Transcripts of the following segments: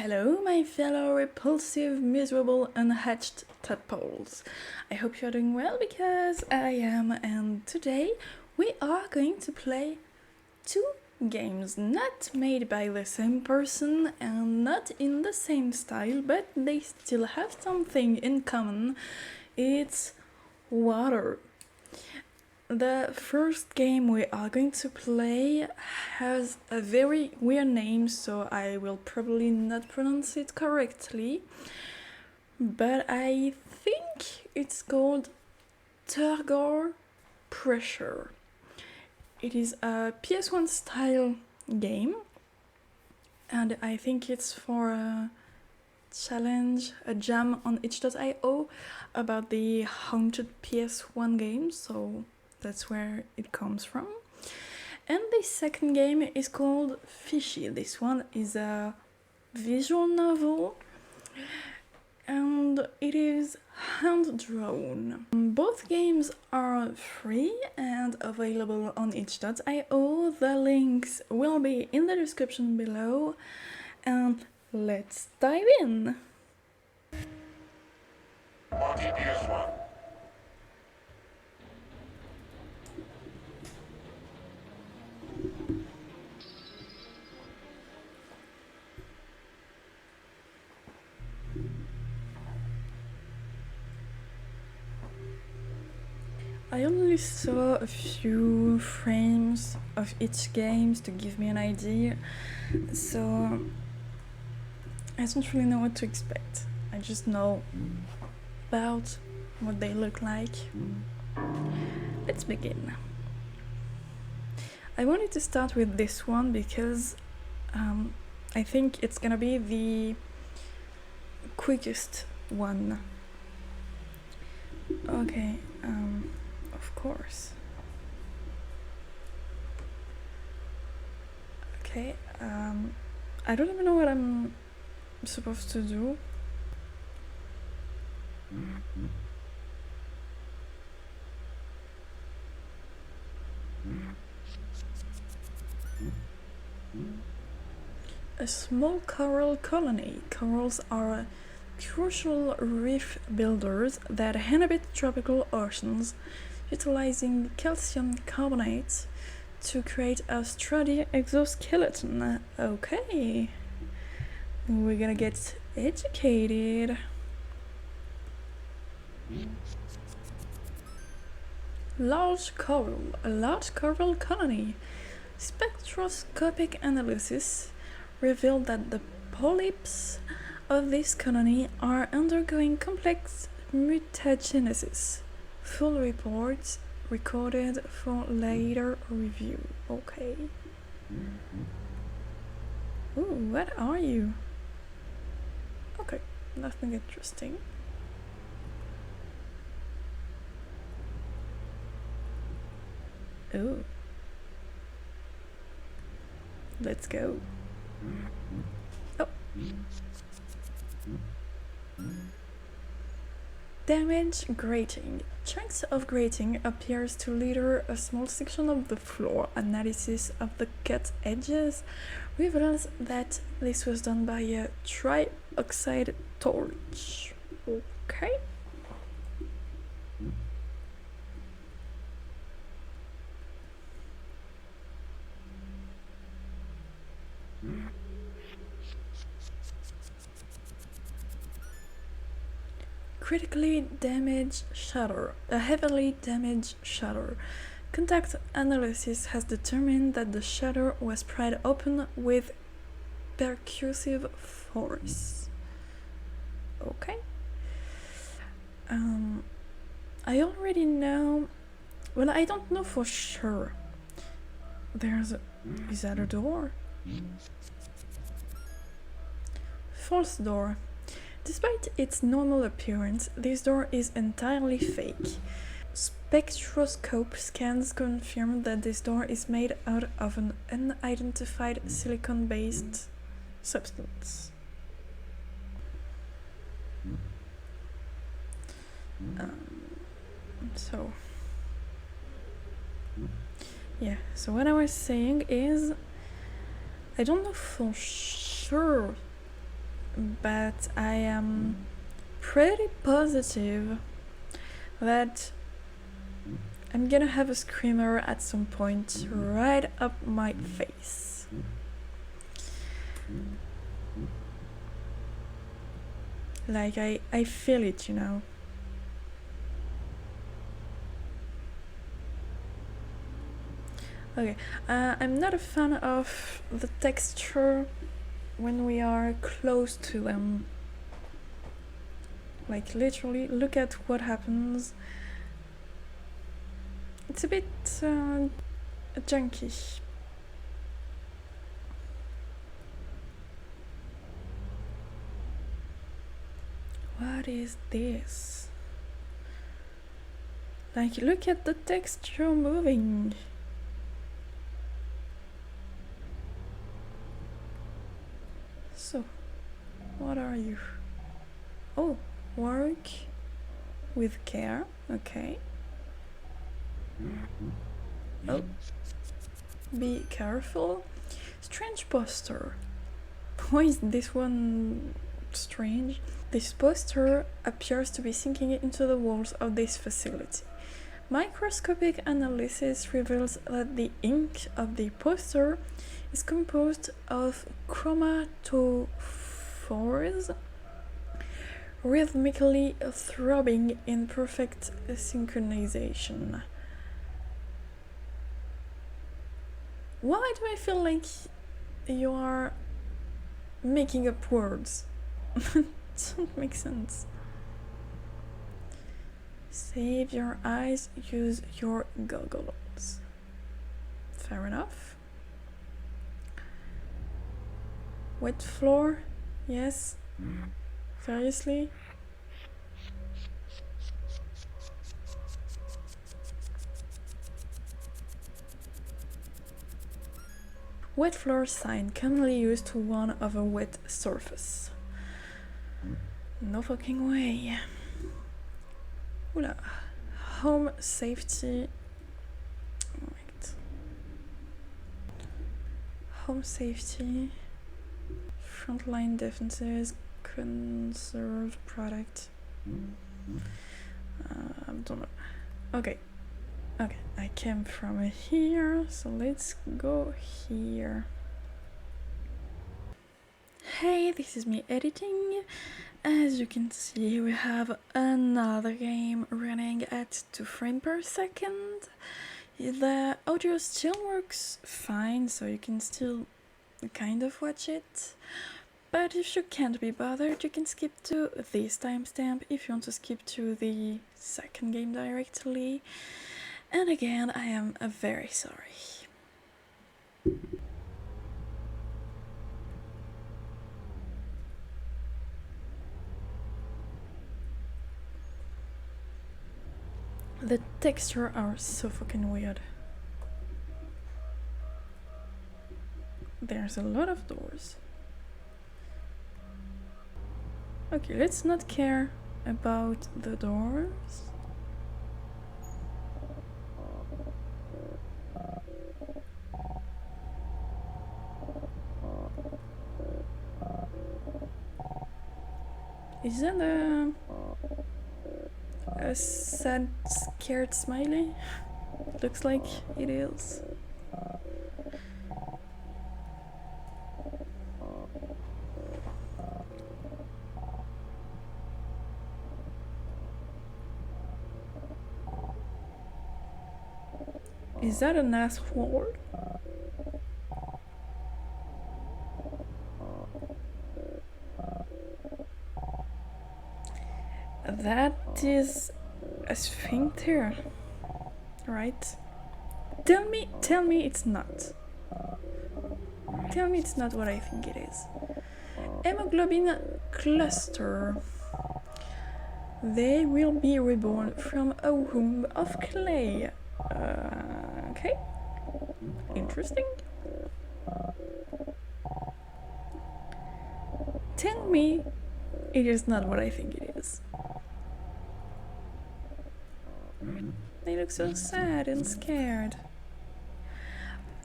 Hello, my fellow repulsive, miserable, unhatched tadpoles. I hope you're doing well because I am, and today we are going to play two games not made by the same person and not in the same style, but they still have something in common. It's water. The first game we are going to play has a very weird name, so I will probably not pronounce it correctly, but I think it's called Turgor Pressure. It is a PS1 style game, and I think it's for a challenge, a jam on 𝕐𝖆 about the haunted PS1 games, so that's where it comes from. And the second game is called Fishy. This one is a visual novel and it is hand-drawn. Both games are free and available on 𝕐𝖆. The links will be in the description below, and let's dive in! PS1. I only saw a few frames of each game to give me an idea, so I don't really know what to expect. I just know about what they look like. Let's begin. I wanted to start with this one because I think it's gonna be the quickest one. Okay, of course. Okay, I don't even know what I'm supposed to do. A small coral colony. Corals are crucial reef builders that inhabit tropical oceans, utilizing calcium carbonate to create a sturdy exoskeleton. Okay, we're gonna get educated. Large coral. A large coral colony. Spectroscopic analysis revealed that the polyps of this colony are undergoing complex mutagenesis. Full reports recorded for later review. Okay. Ooh, what are you? Okay, nothing interesting. Ooh. Let's go. Oh. Damage grating. Chunks of grating appears to litter a small section of the floor. Analysis of the cut edges reveals that this was done by a trioxide torch. Okay. Critically damaged shutter. A heavily damaged shutter. Contact analysis has determined that the shutter was pried open with percussive force. Okay. I already know. Well, I don't know for sure. Is that a door? False door. Despite its normal appearance, this door is entirely fake. Spectroscope scans confirm that this door is made out of an unidentified silicon-based substance. So what I was saying is, I don't know for sure but I am pretty positive that I'm gonna have a screamer at some point right up my face. Like I feel it, you know. Okay, I'm not a fan of the texture when we are close to them. Like literally, look at what happens. It's a bit junky. What is this? Like, look at the texture moving. So, what are you? Oh, work with care, okay. Oh, be careful. Strange poster. Why is this one strange? This poster appears to be sinking into the walls of this facility. Microscopic analysis reveals that the ink of the poster is composed of chromatophores rhythmically throbbing in perfect synchronization. Why do I feel like you are making up words? Doesn't make sense. Save your eyes, use your goggles. Fair enough. Wet floor? Yes. Seriously? Wet floor sign, commonly used to warn of a wet surface. No fucking way. Oula. Home safety. Wait. Home safety. Frontline defenses. Conserved product. I don't know. Okay. Okay, I came from here, so let's go here. Hey, this is me editing. As you can see, we have another game running at 2 frames per second. The audio still works fine, so you can still kind of watch it. But if you can't be bothered, you can skip to this timestamp if you want to skip to the second game directly. And again, I am very sorry. The textures are so fucking weird. There's a lot of doors. Okay, let's not care about the doors. Is that a sad, scared smiley? Looks like it is. Is that an asshole? That is a sphincter, right? Tell me it's not. Tell me it's not what I think it is. Hemoglobin cluster. They will be reborn from a womb of clay. Okay. Interesting. Tell me it is not what I think it is. They look so sad and scared.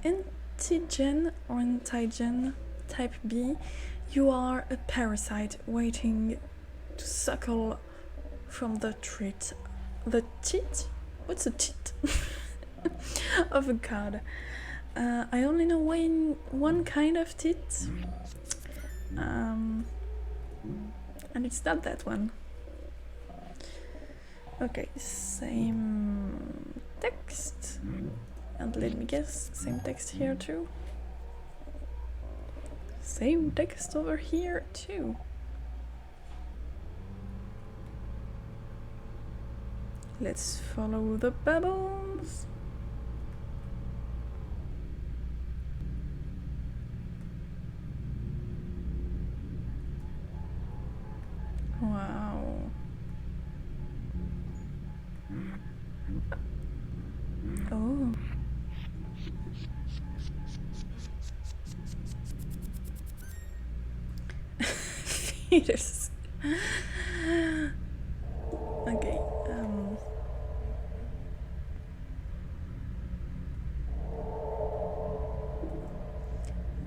Antigen or antigen type B You are a parasite waiting to suckle from the teat. The teat? What's a teat? Of a god. I only know one kind of teat. And it's not that one. Okay, same text. And let me guess, same text here too. Same text over here too. Let's follow the bubbles. Wow. Oh. Fetus. Okay.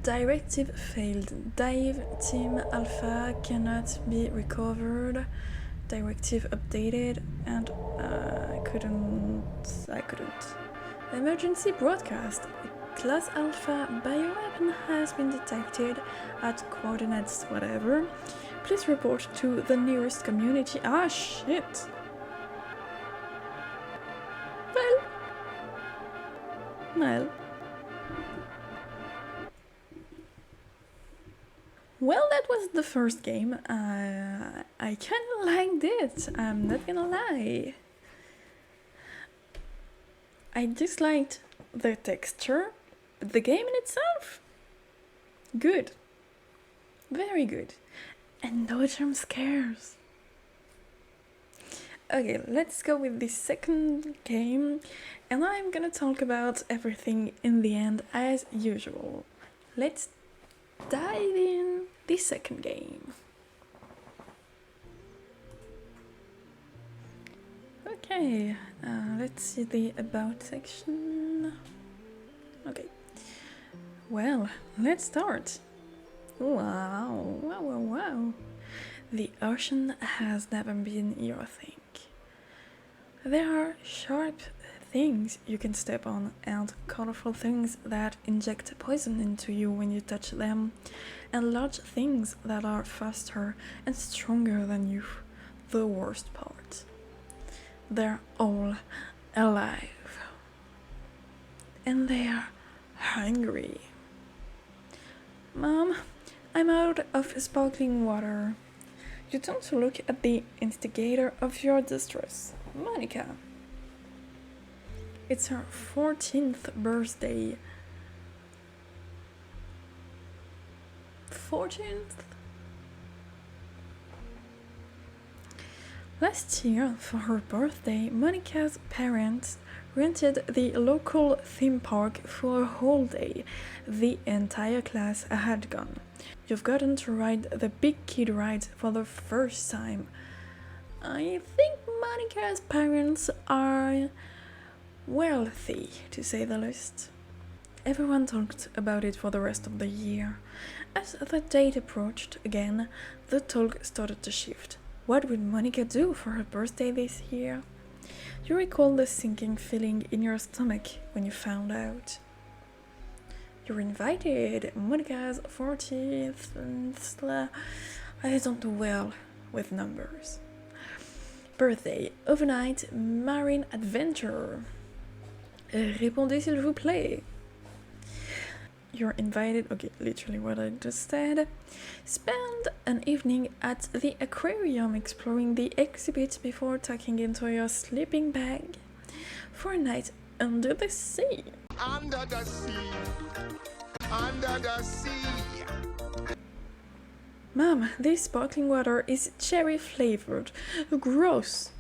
Directive failed. 𝕮𝑍𝖆𝖕𝖙 cannot be recovered. Directive updated, and I couldn't. Emergency broadcast. Class Alpha bioweapon has been detected at coordinates whatever. Please report to the nearest community. Ah, shit. Well, that was the first game. I kind of liked it, I'm not gonna lie. I disliked the texture, but the game in itself, good. Very good. And no jump scares. Okay, let's go with the second game, and I'm gonna talk about everything in the end as usual. Let's dive in the second game. Okay, let's see the about section. Okay, well, let's start. Wow. The ocean has never been your thing. There are sharp things you can step on and colorful things that inject poison into you when you touch them, and large things that are faster and stronger than you. The worst part. They're all alive. And they're hungry. Mom, I'm out of sparkling water. You turn to look at the instigator of your distress, Monica. It's her 14th birthday. 14th? Last year, for her birthday, Monica's parents rented the local theme park for a whole day. The entire class had gone. You've gotten to ride the big kid ride for the first time. I think Monica's parents are wealthy, to say the least. Everyone talked about it for the rest of the year. As the date approached again, the talk started to shift. What would Monica do for her birthday this year? You recall the sinking feeling in your stomach when you found out. You're invited. Monica's 40th, and I don't do well with numbers. Birthday, overnight marine adventure. Répondez s'il vous plaît. You're invited, okay, literally what I just said. Spend an evening at the aquarium exploring the exhibit before tucking into your sleeping bag for a night under the sea. Under the sea. Under the sea. Mom, this sparkling water is cherry flavored. Gross.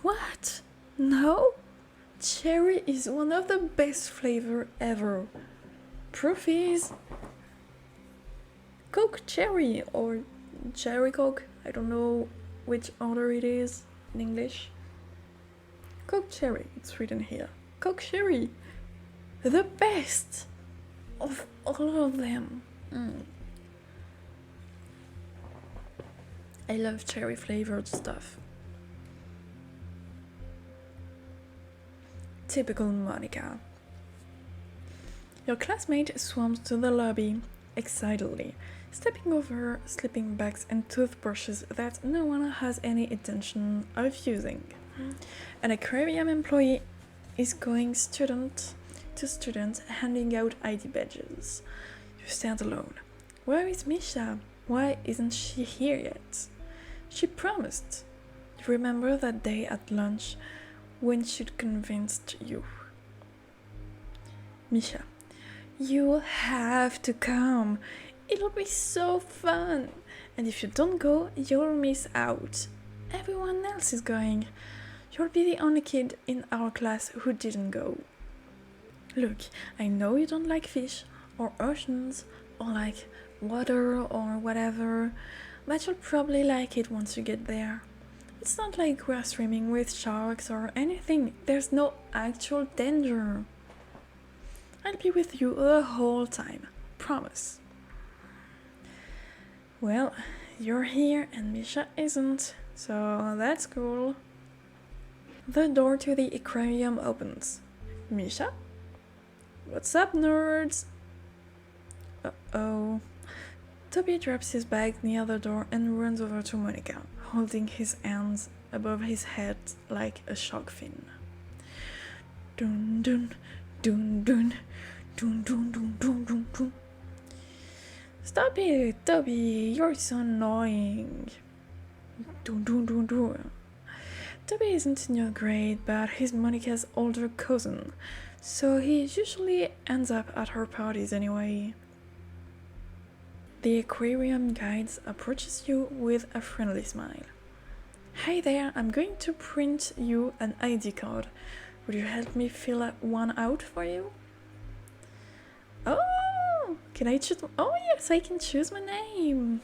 What? No? Cherry is one of the best flavor ever. Proof is Coke Cherry or Cherry Coke. I don't know which order it is in English. Coke Cherry, it's written here. Coke Cherry, the best of all of them. I love cherry flavored stuff. Typical Monica. Your classmate swarms to the lobby excitedly, stepping over sleeping bags and toothbrushes that no one has any intention of using. An aquarium employee is going student to student, handing out ID badges. You stand alone. Where is Misha? Why isn't she here yet? She promised. You remember that day at lunch when she'd convinced you. Misha, you have to come. It'll be so fun. And if you don't go, you'll miss out. Everyone else is going. You'll be the only kid in our class who didn't go. Look, I know you don't like fish, or oceans, or like water, or whatever, but you'll probably like it once you get there. It's not like we're swimming with sharks or anything. There's no actual danger. I'll be with you the whole time. Promise. Well, you're here and Misha isn't, so that's cool. The door to the aquarium opens. Misha? What's up, nerds? Uh-oh. Toby drops his bag near the door and runs over to Monica, holding his hands above his head like a shark fin. Dun dun dun dun dun dun dun dun dun dun. Stop it, Toby, you're so annoying. Dun dun dun dun. Toby isn't in your grade, but he's Monica's older cousin, so he usually ends up at her parties anyway. The aquarium guide approaches you with a friendly smile. Hi there, I'm going to print you an ID card. Would you help me fill one out for you? Oh, can I choose? Oh yes, I can choose my name.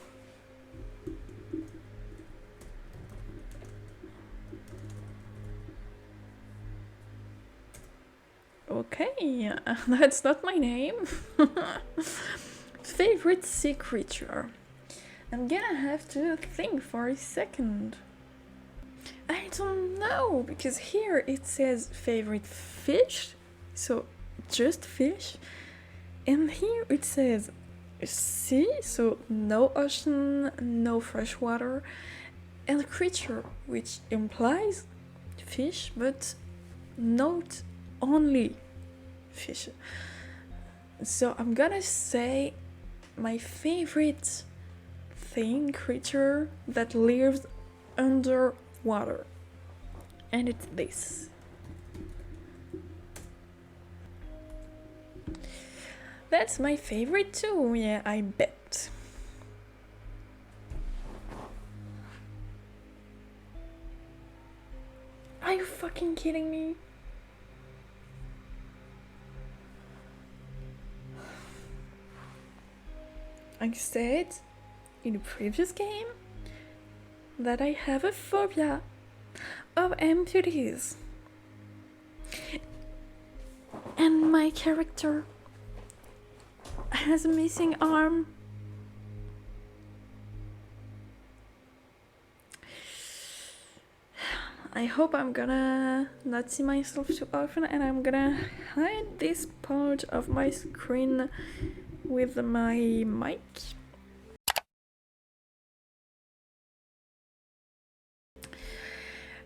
Okay, that's not my name. Favorite sea creature. I'm gonna have to think for a second. I don't know, because here it says favorite fish, so just fish. And here it says sea, so no ocean, no fresh water, and creature, which implies fish, but not only fish. So I'm gonna say my favorite creature that lives underwater, and it's this. That's my favorite too, yeah, I bet. Are you fucking kidding me? I said in a previous game that I have a phobia of amputees. And my character has a missing arm. I hope I'm gonna not see myself too often, and I'm gonna hide this part of my screen with my mic.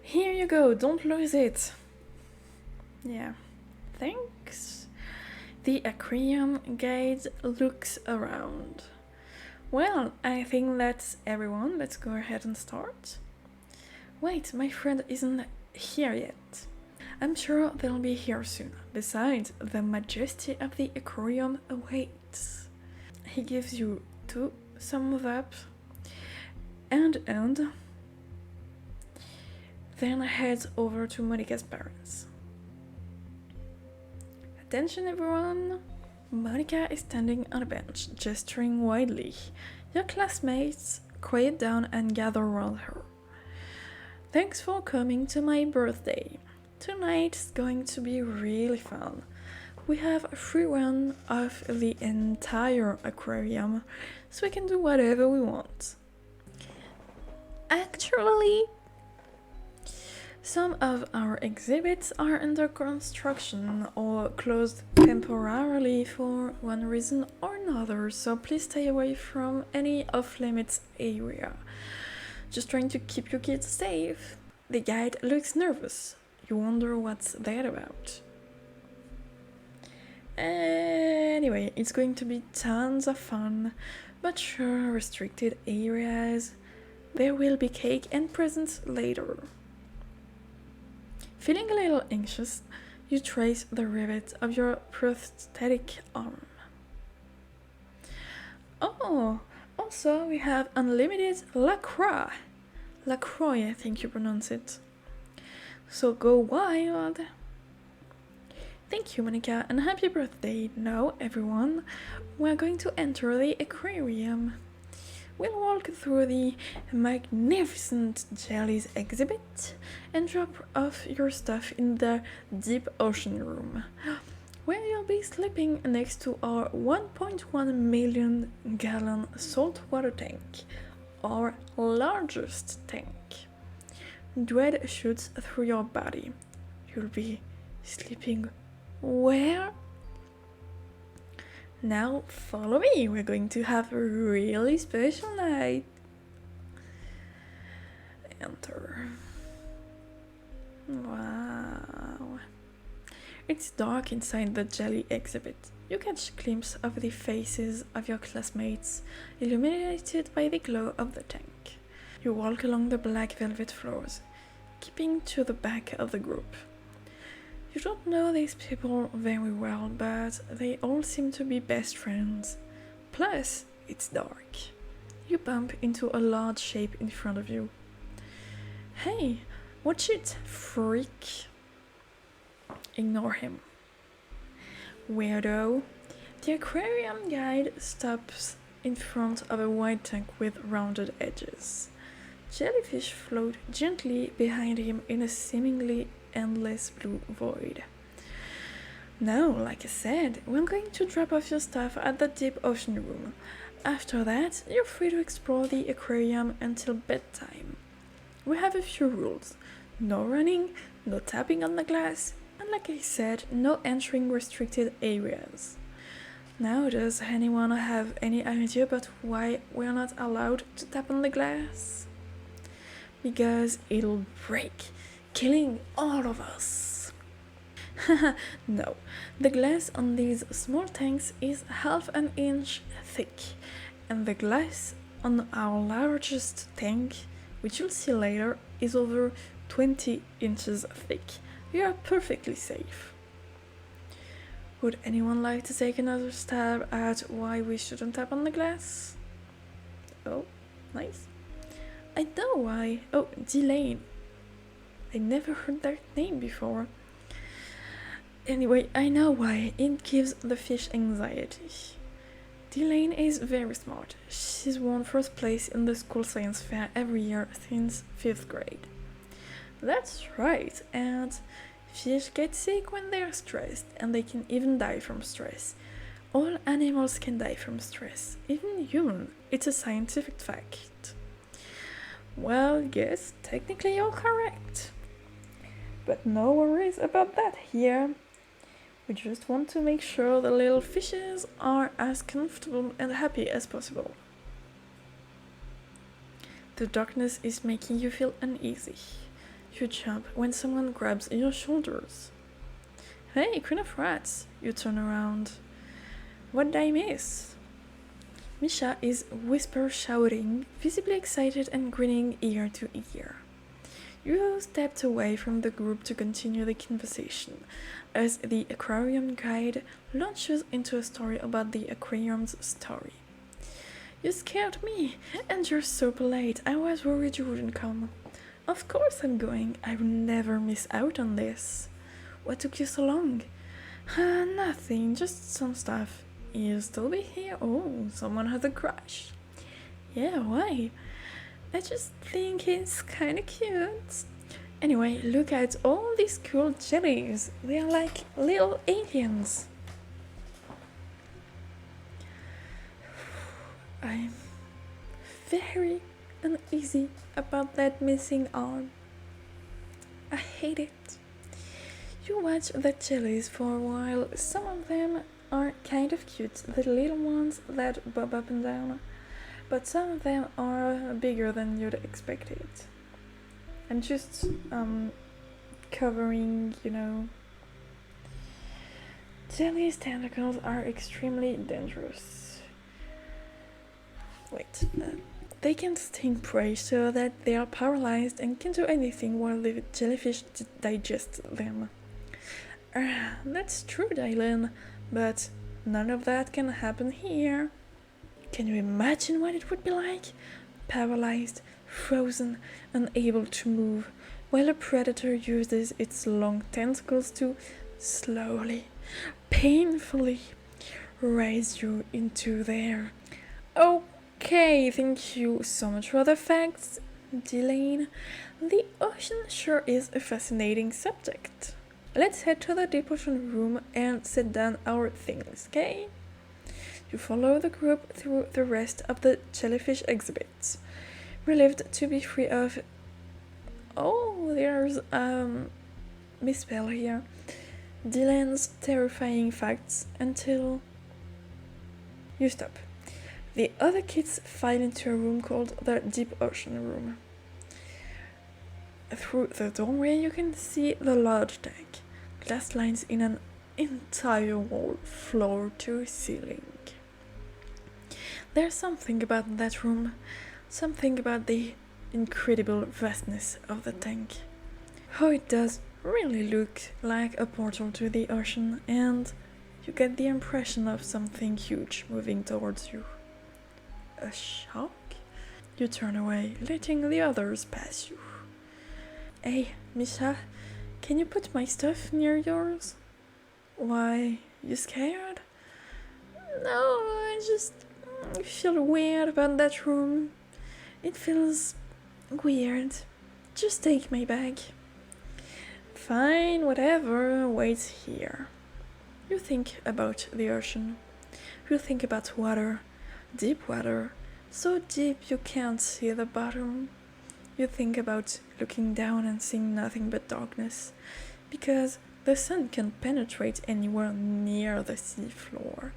Here you go, don't lose it. Yeah, thanks. The aquarium guide looks around. Well, I think that's everyone. Let's go ahead and start. Wait, my friend isn't here yet. I'm sure they'll be here soon. Besides, the majesty of the aquarium awaits. He gives you 2 thumbs up and then heads over to Monica's parents. Attention everyone! Monica is standing on a bench, gesturing widely. Your classmates quiet down and gather around her. Thanks for coming to my birthday. Tonight's going to be really fun. we have a free run of the entire aquarium, so we can do whatever we want. Actually, some of our exhibits are under construction or closed temporarily for one reason or another, so please stay away from any off-limits area. Just trying to keep your kids safe. The guide looks nervous. You wonder what's that about. Anyway, it's going to be tons of fun, but sure, restricted areas. There will be cake and presents later. Feeling a little anxious, you trace the rivet of your prosthetic arm. Oh, also we have unlimited 𝕬𝖐𝖏. 𝕬𝖐𝖏, I think you pronounce it. So go wild! Thank you, Monica, and happy birthday. Now, everyone, we're going to enter the aquarium. We'll walk through the magnificent jellies exhibit and drop off your stuff in the deep ocean room, where you'll be sleeping next to our 1.1 million gallon saltwater tank, our largest tank. Dread shoots through your body. You'll be sleeping where? Now follow me, we're going to have a really special night. Enter. Wow. It's dark inside the jelly exhibit. You catch a glimpse of the faces of your classmates, illuminated by the glow of the tank. You walk along the black velvet floors, keeping to the back of the group. You don't know these people very well, but they all seem to be best friends. Plus, it's dark. You bump into a large shape in front of you. Hey, watch it, freak. Ignore him. Weirdo. The aquarium guide stops in front of a wide tank with rounded edges. Jellyfish float gently behind him in a seemingly endless blue void. Now, like I said, we're going to drop off your stuff at the deep ocean room. After that, you're free to explore the aquarium until bedtime. We have a few rules. No running, no tapping on the glass, and like I said, no entering restricted areas. Now, does anyone have any idea about why we're not allowed to tap on the glass? Because it'll break, killing all of us. No, the glass on these small tanks is half an inch thick, and the glass on our largest tank, which you'll see later, is over 20 inches thick. You are perfectly safe. Would anyone like to take another stab at why we shouldn't tap on the glass? Oh, nice. I know why. Oh, 𝕮𝖆𝖕𝖐. I never heard that name before. Anyway, I know why. It gives the fish anxiety. 𝕮𝖆𝖕𝖐 is very smart. She's won first place in the school science fair every year since 5th grade. That's right, and fish get sick when they are stressed, and they can even die from stress. All animals can die from stress, even humans. It's a scientific fact. Well, yes, technically you're correct. But no worries about that here. We just want to make sure the little fishes are as comfortable and happy as possible. The darkness is making you feel uneasy. You jump when someone grabs your shoulders. Hey, Queen of Rats! You turn around. What did I miss? Misha is whisper shouting, visibly excited and grinning ear to ear. You stepped away from the group to continue the conversation, as the aquarium guide launches into a story about the aquarium's story. You scared me, and you're so polite. I was worried you wouldn't come. Of course I'm going. I will never miss out on this. What took you so long? Nothing, just some stuff. You'll still be here? Oh, someone has a crush. Yeah, why? I just think he's kinda cute. Anyway, look at all these cool jellies. They are like little aliens. I'm very uneasy about that missing arm. I hate it. You watch the jellies for a while. Some of them are kind of cute, the little ones that bob up and down, but some of them are bigger than you'd expected. I'm just covering, Jelly's tentacles are extremely dangerous. Wait, they can sting prey so that they are paralyzed and can do anything while the jellyfish digest them. That's true, Dylan, but none of that can happen here. Can you imagine what it would be like? Paralyzed, frozen, unable to move, while a predator uses its long tentacles to slowly, painfully raise you into there. Okay, thank you so much for the facts, Delane. The ocean sure is a fascinating subject. Let's head to the deep ocean room and set down our things, okay? You follow the group through the rest of the jellyfish exhibits, relieved to be free of... Oh, there's Miss Bell here. Dylan's terrifying facts until you stop. The other kids file into a room called the Deep Ocean Room. Through the doorway you can see the large tank, glass lines in an entire wall, floor to ceiling. There's something about that room, something about the incredible vastness of the tank. How it does really look like a portal to the ocean, and you get the impression of something huge moving towards you. A shark? You turn away, letting the others pass you. Hey, Misha, can you put my stuff near yours? Why, you scared? No, I just feel weird about that room. It feels weird. Just take my bag. Fine, whatever, wait here. You think about the ocean. You think about water, deep water, so deep you can't see the bottom. You think about looking down and seeing nothing but darkness, because the sun can't penetrate anywhere near the seafloor.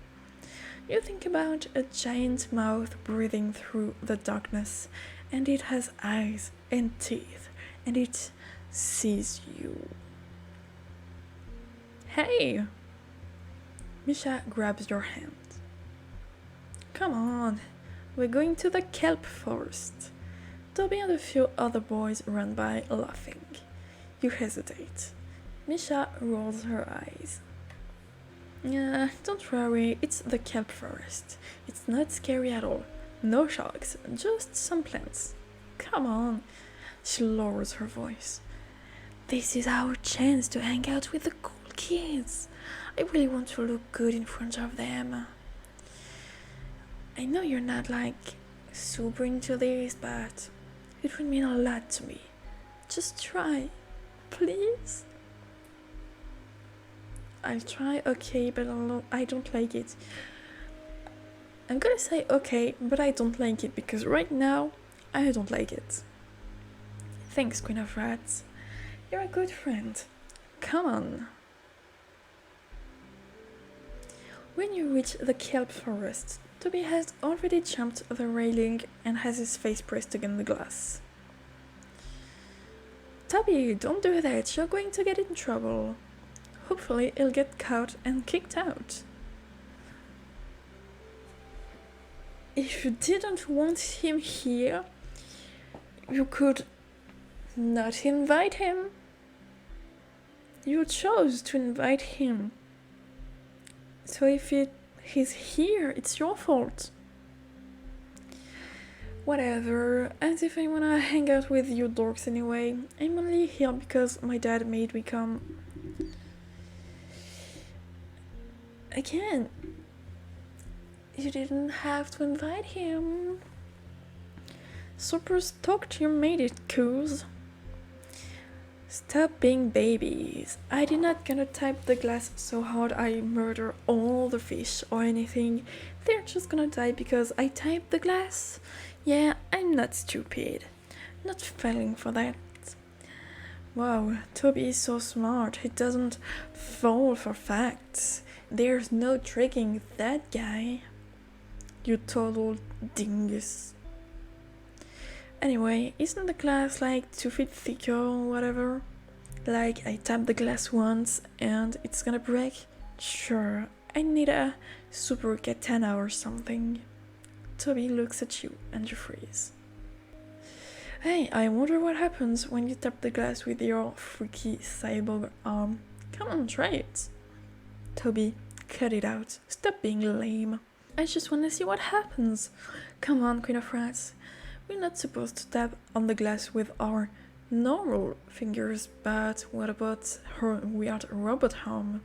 You think about a giant mouth breathing through the darkness, and it has eyes and teeth, and it sees you. Hey! Misha grabs your hand. Come on, we're going to the kelp forest. Toby and a few other boys run by laughing. You hesitate. Misha rolls her eyes. Don't worry, it's the kelp forest. It's not scary at all. No sharks, just some plants. Come on. She lowers her voice. This is our chance to hang out with the cool kids. I really want to look good in front of them. I know you're not super into this, but it would mean a lot to me. Just try, please. I'll try, okay, but I don't like it. I'm gonna say okay, but I don't like it because right now I don't like it. Thanks, Queen of Rats. You're a good friend. Come on. When you reach the kelp forest, Toby has already jumped the railing and has his face pressed against the glass. Toby, don't do that, you're going to get in trouble. Hopefully he'll get caught and kicked out. If you didn't want him here, you could not invite him. You chose to invite him. So if he's here, it's your fault. Whatever, as if I wanna hang out with you dorks anyway. I'm only here because my dad made me come. Again, you didn't have to invite him. Super stoked you made it, coos. Stop being babies. I did not gonna type the glass so hard I murder all the fish or anything. They're just gonna die because I typed the glass. Yeah, I'm not stupid. Not falling for that. Wow, Toby is so smart. He doesn't fall for facts. There's no tricking that guy. You total dingus. Anyway, isn't the glass like 2 feet thicker or whatever? Like I tap the glass once and it's gonna break? Sure, I need a super katana or something. Toby looks at you and you freeze. Hey, I wonder what happens when you tap the glass with your freaky cyborg arm. Come on, try it. Toby, cut it out. Stop being lame. I just want to see what happens. Come on, Queen of Rats. We're not supposed to tap on the glass with our normal fingers, but what about her weird robot arm?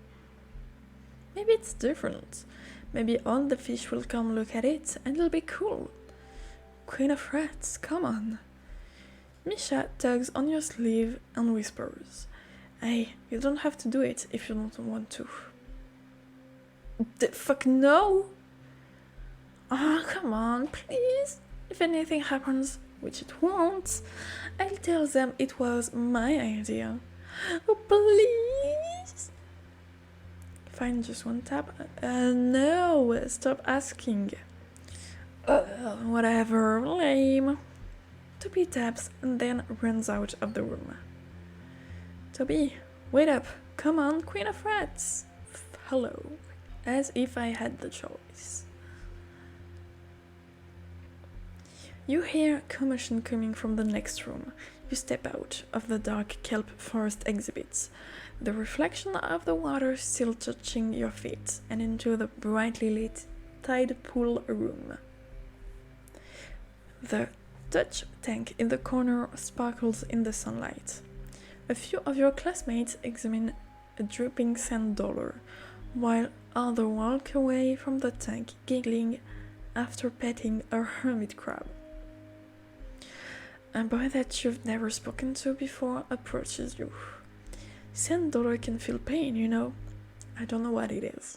Maybe it's different. Maybe all the fish will come look at it and it'll be cool. Queen of Rats, come on. Misha tugs on your sleeve and whispers, "Hey, you don't have to do it if you don't want to." The fuck no! Ah, oh, come on, please. If anything happens, which it won't, I'll tell them it was my idea. Oh, please! Fine, just one tap. No, stop asking. Whatever, lame. Toby taps and then runs out of the room. Toby, wait up. Come on, Queen of Rats. Hello. As if I had the choice. You hear commotion coming from the next room. You step out of the dark kelp forest exhibits, the reflection of the water still touching your feet, and into the brightly lit tide pool room. The touch tank in the corner sparkles in the sunlight. A few of your classmates examine a dripping sand dollar, while others walk away from the tank giggling after petting a hermit crab. A boy that you've never spoken to before approaches you. Sand dollar can feel pain, you know. I don't know what it is.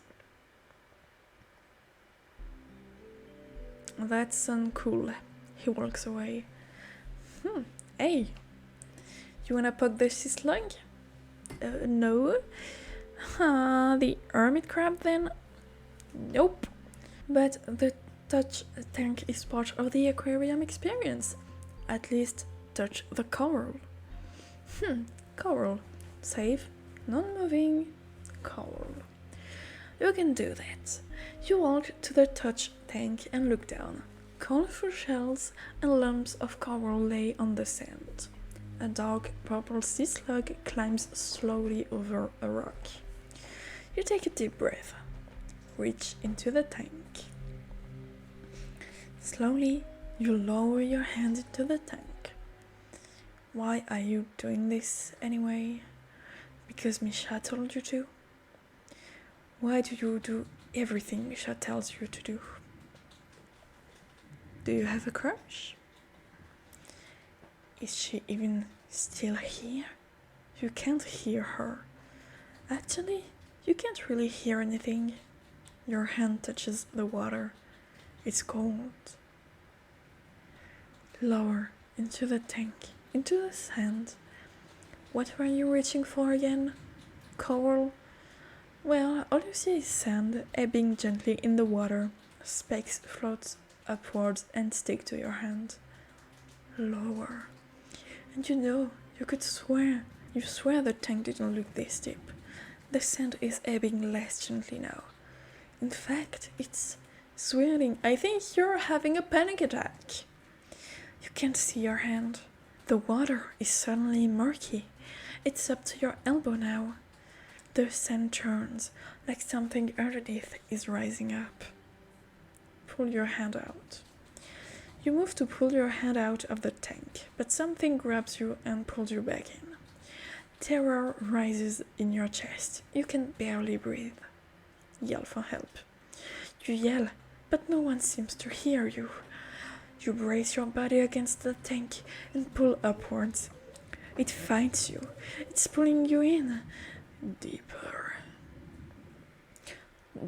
That's uncool. He walks away. Hey, you wanna poke the sea slug? No. The hermit crab then? Nope. But the touch tank is part of the aquarium experience. At least touch the coral. Coral. Safe, non-moving coral. You can do that. You walk to the touch tank and look down. Colorful shells and lumps of coral lay on the sand. A dark purple sea slug climbs slowly over a rock. You take a deep breath. Reach into the tank. Slowly, you lower your hand into the tank. Why are you doing this anyway? Because Misha told you to? Why do you do everything Misha tells you to do? Do you have a crush? Is she even still here? You can't hear her. Actually, you can't really hear anything. Your hand touches the water. It's cold. Lower into the tank, into the sand. What were you reaching for again? Coral? Well, all you see is sand ebbing gently in the water. Specks float upwards and stick to your hand. Lower. And you swear the tank didn't look this deep. The sand is ebbing less gently now. In fact, it's swirling. I think you're having a panic attack. You can't see your hand. The water is suddenly murky. It's up to your elbow now. The sand turns, like something underneath is rising up. Pull your hand out. You move to pull your hand out of the tank, but something grabs you and pulls you back in. Terror rises in your chest. You can barely breathe. Yell for help. You yell, but no one seems to hear you. You brace your body against the tank and pull upwards. It finds you. It's pulling you in. Deeper.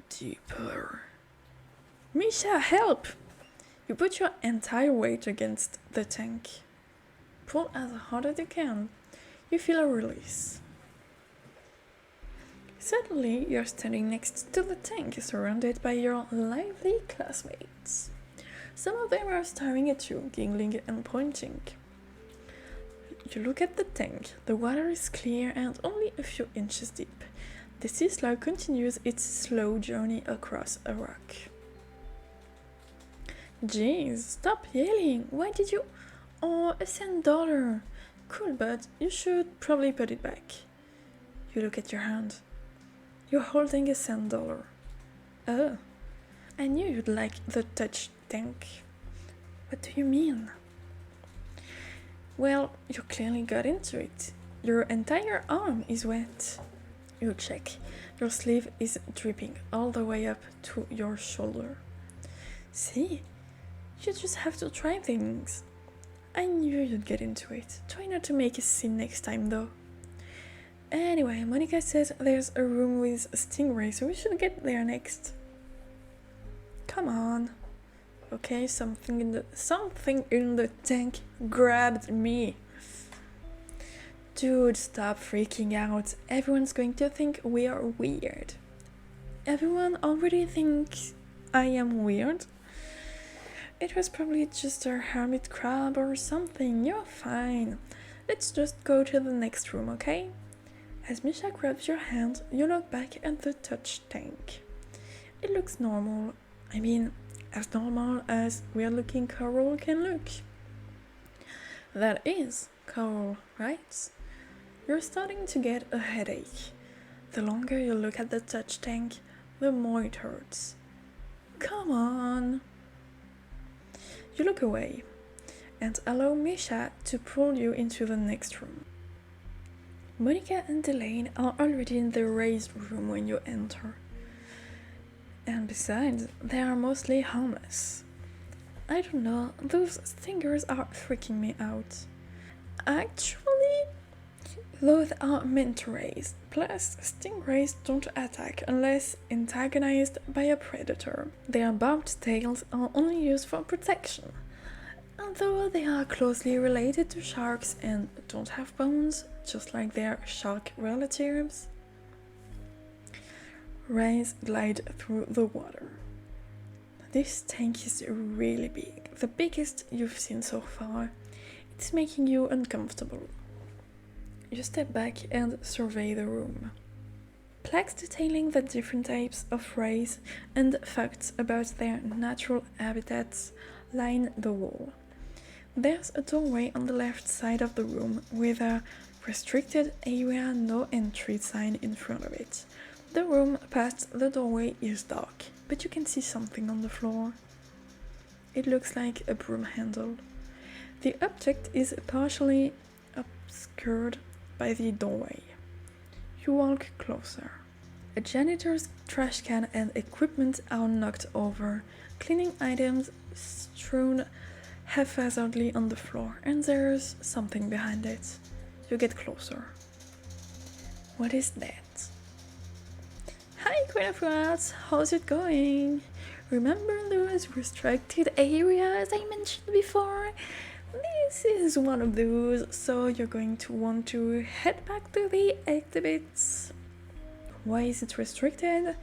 Deeper. Misha, help! You put your entire weight against the tank. Pull as hard as you can. You feel a release. Suddenly, you're standing next to the tank, surrounded by your lively classmates. Some of them are staring at you, giggling and pointing. You look at the tank. The water is clear and only a few inches deep. The sea slug continues its slow journey across a rock. Jeez, stop yelling! Why did you... Oh, a $10. Cool, but you should probably put it back. You look at your hand. You're holding a $10. Oh, I knew you'd like the touch tank. What do you mean? Well, you clearly got into it. Your entire arm is wet. You check. Your sleeve is dripping all the way up to your shoulder. See? You just have to try things. I knew you'd get into it. Try not to make a scene next time, though. Anyway, Monica says there's a room with a stingray, so we should get there next. Come on. Okay, something in the tank grabbed me. Dude, stop freaking out. Everyone's going to think we are weird. Everyone already thinks I am weird. It was probably just a hermit crab or something. You're fine. Let's just go to the next room, okay? As Misha grabs your hand, you look back at the touch tank. It looks normal. I mean, as normal as weird-looking coral can look. That is coral, right? You're starting to get a headache. The longer you look at the touch tank, the more it hurts. Come on. You look away and allow Misha to pull you into the next room. Monica and Elaine are already in the raised room when you enter. And besides, they are mostly harmless. I don't know, those stingers are freaking me out. Actually, those are manta rays. Plus, stingrays don't attack unless antagonized by a predator. Their barbed tails are only used for protection. Although they are closely related to sharks and don't have bones, just like their shark relatives, rays glide through the water. This tank is really big, the biggest you've seen so far. It's making you uncomfortable. You step back and survey the room. Plaques detailing the different types of rays and facts about their natural habitats line the wall. There's a doorway on the left side of the room with a restricted area no entry sign in front of it. The room past the doorway is dark, but you can see something on the floor. It looks like a broom handle. The object is partially obscured by the doorway. You walk closer. A janitor's trash can and equipment are knocked over, cleaning items strewn haphazardly on the floor, and there's something behind it. You get closer. What is that? Hi, Queen of Rats! How's it going? Remember those restricted areas I mentioned before? This is one of those, so you're going to want to head back to the exhibits. Why is it restricted?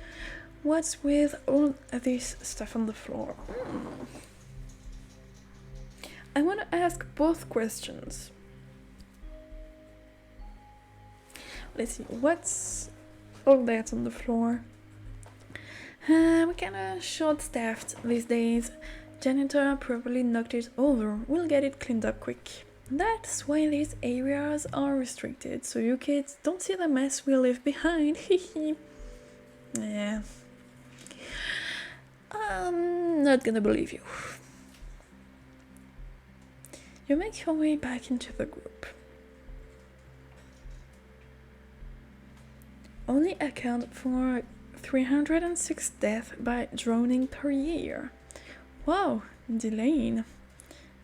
What's with all this stuff on the floor? I want to ask both questions. Let's see, what's all that on the floor? We're kinda short-staffed these days. Janitor probably knocked it over. We'll get it cleaned up quick. That's why these areas are restricted, so you kids don't see the mess we leave behind. Yeah. I'm not gonna believe you. You make your way back into the group. Only account for 306 deaths by drowning per year. Wow, Elaine,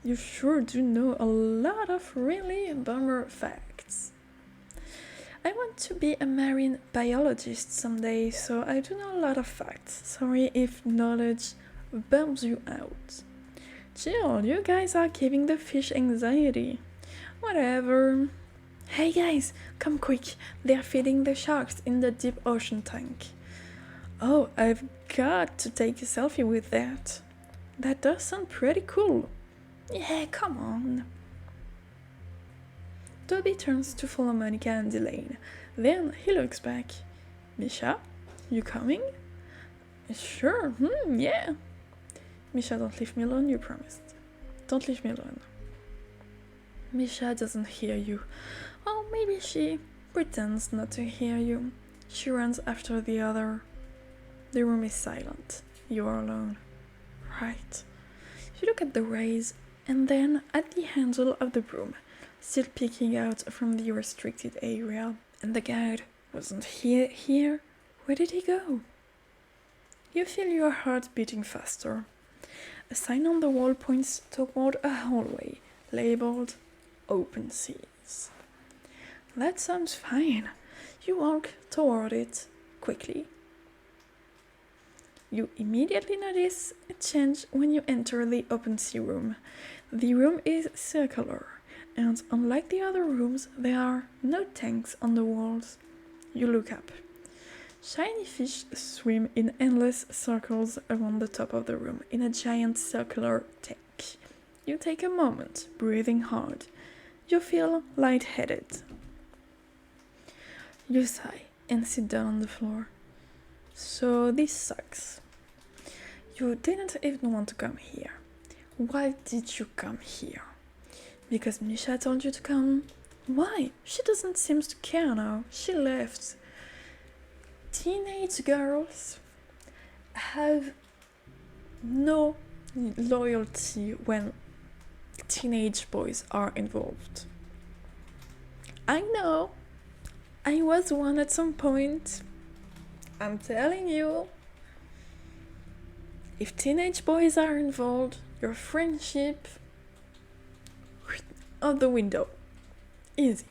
you sure do know a lot of really bummer facts. I want to be a marine biologist someday, so I do know a lot of facts. Sorry if knowledge bums you out. Chill, you guys are giving the fish anxiety. Whatever. Hey guys, come quick, they're feeding the sharks in the deep ocean tank. Oh, I've got to take a selfie with that. That does sound pretty cool. Yeah, come on. Toby turns to follow Monica and Elaine. Then he looks back. Misha, you coming? Sure, yeah. Misha, don't leave me alone, you promised. Don't leave me alone. Misha doesn't hear you. Well, maybe she pretends not to hear you. She runs after the other. The room is silent. You are alone. Right. You look at the rays, and then at the handle of the broom, still peeking out from the restricted area. And the guide wasn't here. Where did he go? You feel your heart beating faster. A sign on the wall points toward a hallway, labeled Open Seas. That sounds fine. You walk toward it quickly. You immediately notice a change when you enter the open sea room. The room is circular, and unlike the other rooms, there are no tanks on the walls. You look up. Shiny fish swim in endless circles around the top of the room in a giant circular tank. You take a moment, breathing hard. You feel lightheaded. You sigh and sit down on the floor. So this sucks. You didn't even want to come here. Why did you come here? Because Misha told you to come? Why? She doesn't seem to care now. She left. Teenage girls have no loyalty when teenage boys are involved. I know. I was one at some point. I'm telling you. If teenage boys are involved, your friendship out the window. Easy.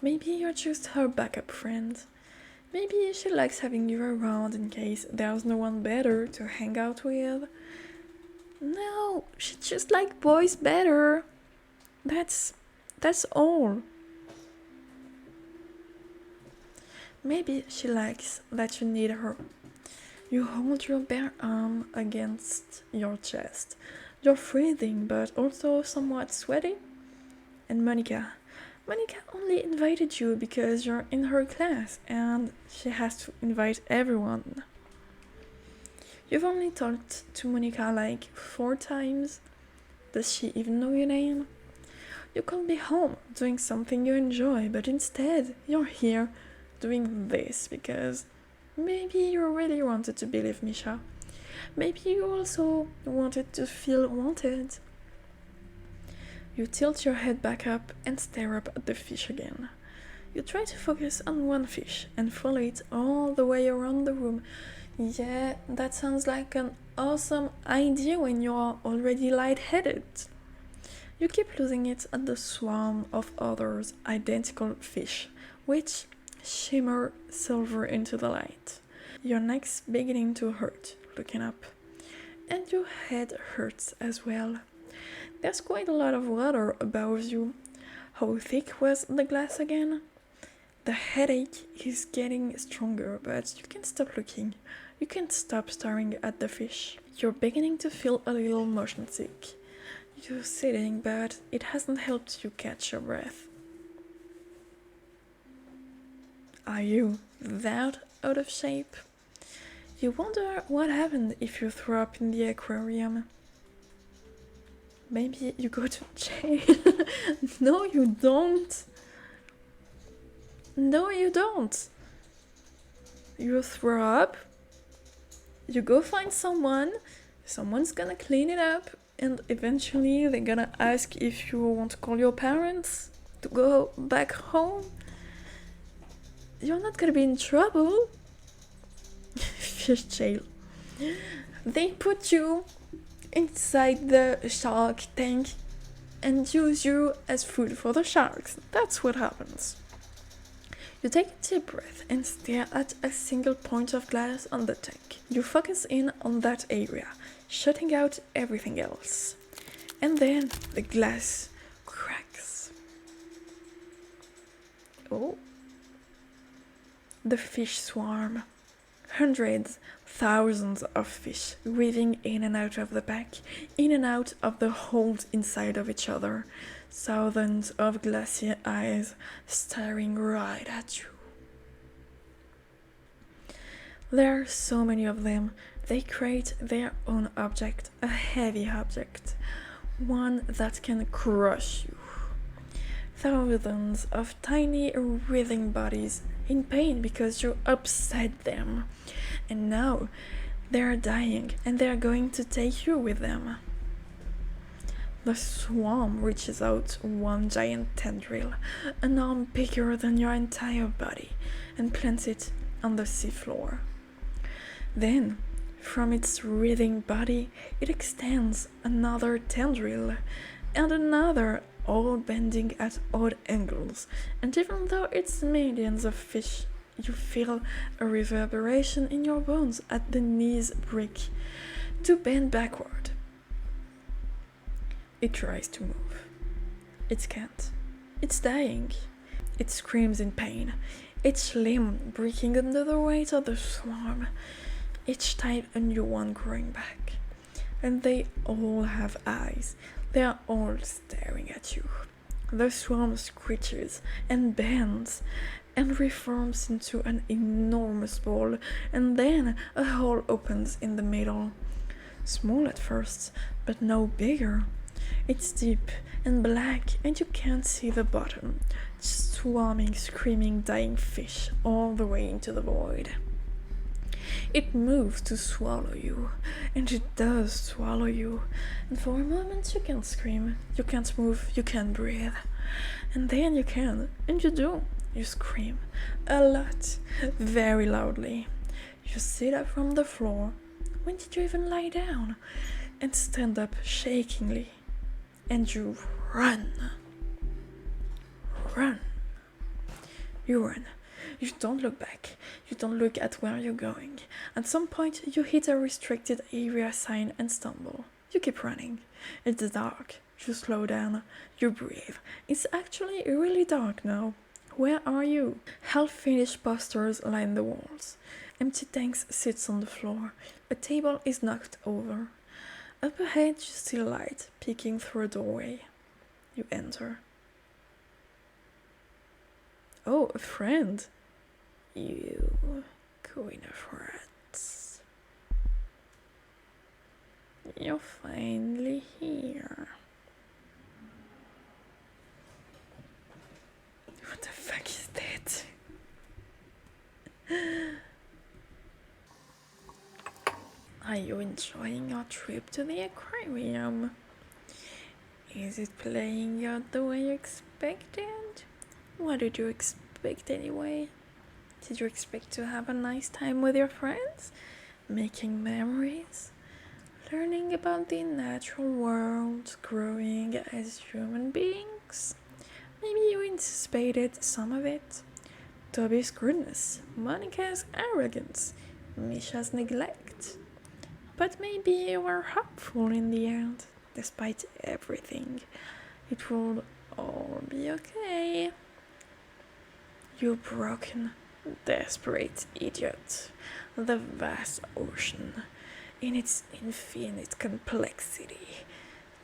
Maybe you're just her backup friend. Maybe she likes having you around in case there's no one better to hang out with. No, she just likes boys better. That's all. Maybe she likes that you need her. You hold your bare arm against your chest. You're freezing, but also somewhat sweaty. And Monica only invited you because you're in her class, and she has to invite everyone. You've only talked to Monica like 4 times. Does she even know your name? You could be home doing something you enjoy, but instead you're here doing this because maybe you really wanted to believe Misha. Maybe you also wanted to feel wanted. You tilt your head back up and stare up at the fish again. You try to focus on one fish and follow it all the way around the room. Yeah, that sounds like an awesome idea when you're already lightheaded. You keep losing it at the swarm of others identical fish, which shimmer silver into the light. Your neck's beginning to hurt, looking up. And your head hurts as well. There's quite a lot of water above you. How thick was the glass again? The headache is getting stronger, but you can't stop looking. You can't stop staring at the fish. You're beginning to feel a little motion sick. You're sitting, but it hasn't helped you catch your breath. Are you that out of shape? You wonder what happened if you threw up in the aquarium. Maybe you go to jail. No, you don't. No, you don't. You throw up, you go find someone's gonna clean it up, and eventually they're gonna ask if you want to call your parents to go back home. You're not gonna be in trouble. Fish jail. They put you inside the shark tank and use you as food for the sharks. That's what happens. You take a deep breath and stare at a single point of glass on the tank. You focus in on that area, shutting out everything else. And then the glass cracks. Oh. The fish swarm. Hundreds, thousands of fish weaving in and out of the back, in and out of the holes inside of each other. Thousands of glassy eyes staring right at you. There are so many of them, they create their own object, a heavy object, one that can crush you. Thousands of tiny writhing bodies in pain because you upset them. And now they are dying and they are going to take you with them. The swarm reaches out one giant tendril, an arm bigger than your entire body, and plants it on the seafloor. Then, from its writhing body, it extends another tendril and another, all bending at odd angles, and even though it's millions of fish, you feel a reverberation in your bones at the knees break to bend backward. It tries to move. It can't. It's dying. It screams in pain, each limb breaking under the weight of the swarm, each time a new one growing back. And they all have eyes. They are all staring at you. The swarm screeches and bends and reforms into an enormous ball, and then a hole opens in the middle. Small at first, but no bigger. It's deep and black, and you can't see the bottom. Just swarming, screaming, dying fish all the way into the void. It moves to swallow you, and it does swallow you. And for a moment you can't scream, you can't move, you can't breathe. And then you can, and you do. You scream a lot, very loudly. You sit up from the floor. When did you even lie down? And stand up shakingly. And you run. Run. You run. You don't look back. You don't look at where you're going. At some point, you hit a restricted area sign and stumble. You keep running. It's dark. You slow down. You breathe. It's actually really dark now. Where are you? Half-finished posters line the walls. Empty tanks sits on the floor. A table is knocked over. Up ahead, you see light peeking through a doorway. You enter. Oh, a friend. You, queen of rats. You're finally here. What the fuck is that? Are you enjoying your trip to the aquarium? Is it playing out the way you expected? What did you expect anyway? Did you expect to have a nice time with your friends? Making memories? Learning about the natural world, growing as human beings? Maybe you anticipated some of it. Toby's goodness, Monica's arrogance, Misha's neglect. But maybe you were hopeful in the end, despite everything. It will all be okay. You broken, desperate idiot. The vast ocean, in its infinite complexity,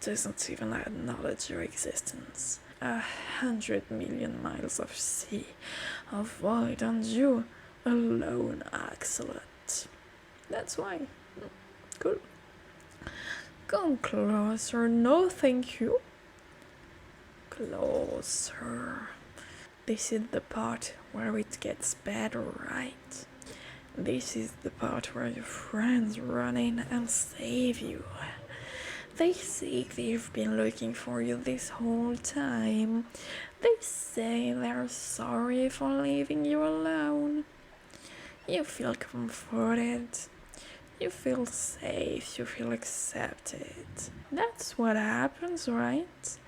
doesn't even acknowledge your existence. 100 million miles of sea, of void, and you alone excellent. That's why. Cool. Come closer. No, thank you. Closer. This is the part where it gets better, right? This is the part where your friends run in and save you. They say they've been looking for you this whole time. They say they're sorry for leaving you alone. You feel comforted. You feel safe. You feel accepted. That's what happens, right?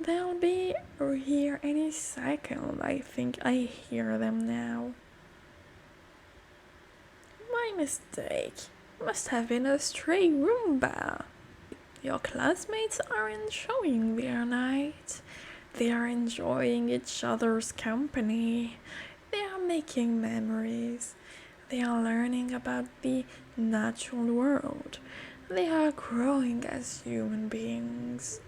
They'll be here any second. I think I hear them now. My mistake. Must have been a stray Roomba. Your classmates are enjoying their night. They are enjoying each other's company. They are making memories. They are learning about the natural world. They are growing as human beings.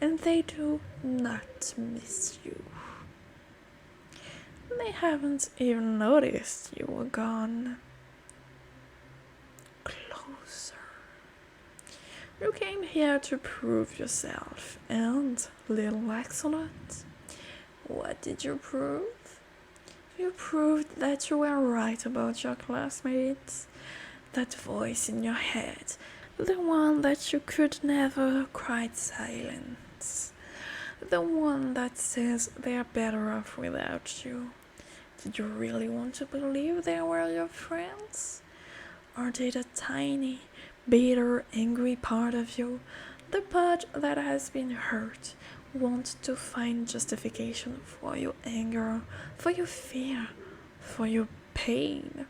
And they do not miss you. They haven't even noticed you were gone. Closer. You came here to prove yourself, and little 𝕊𝖎𝖊𝖓, what did you prove? You proved that you were right about your classmates. That voice in your head, the one that you could never quite silence. The one that says they're better off without you. Did you really want to believe they were your friends? Or did a tiny, bitter, angry part of you, the part that has been hurt, want to find justification for your anger, for your fear, for your pain?